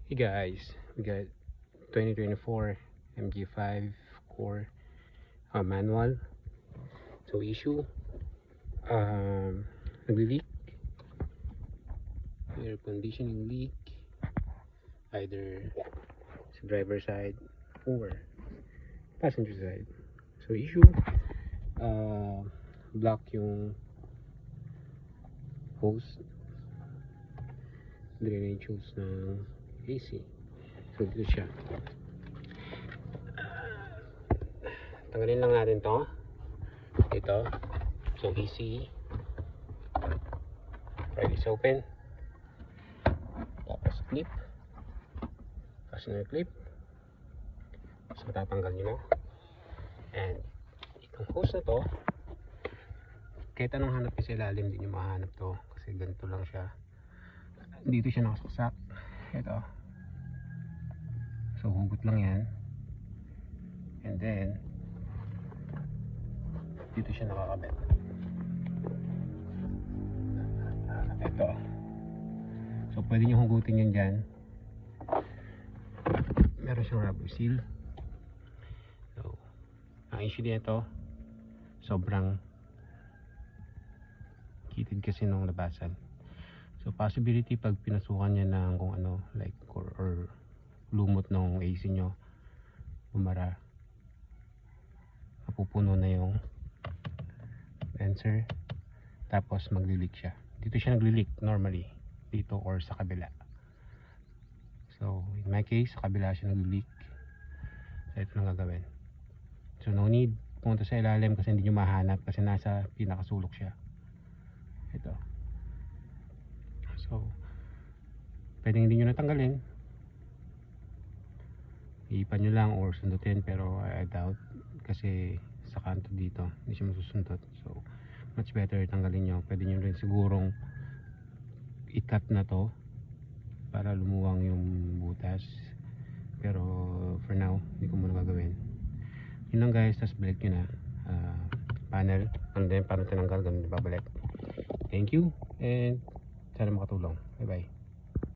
Hey guys, we got 2024 MG5 core manual. So issue, nagli-leak, air conditioning leak, either sa driver side or passenger side. So issue, block yung hose, drainage hose ng AC. So dito siya. Tanggalin lang natin to. Ito. So easy. Pry this open. Tapos clip. Fastener clip. So tatanggal nyo na. And itong hose na to, kahit anong hanap nyo sa ilalim, hindi nyo mahanap to. Kasi ganito lang siya. Dito siya nakasaksak. Ito. So hugot lang yan. And then dito siya nakakabit. Ito. So pwede nyo hugutin yan dyan. Meron siyang rubber seal. So ang issue dito, sobrang kitid kasi nung labasan. So possibility pag pinasukan niya ng kung ano, like or lumot ng AC nyo, bumara, mapupuno na yung sensor, tapos magli-leak siya. Dito siya nagli-leak normally, dito or sa kabila. So in my case, sa kabila siya nagli-leak. So ito lang gagawin. So no need pumunta sa ilalim kasi hindi nyo mahanap kasi nasa pinakasulok siya. Ito. So pwedeng hindi nyo natanggalin, iipan nyo lang or sundutin, pero I doubt kasi sa kanto dito hindi siya masusundot. So much better tanggalin nyo. Pwede nyo rin sigurong i-cut na to para lumuwang yung butas, pero for now hindi ko muna gagawin. Yun lang guys. Tapos balik nyo na panel, and then paano tinanggal, ganun babalik. Thank you and sana makatulong. Bye bye.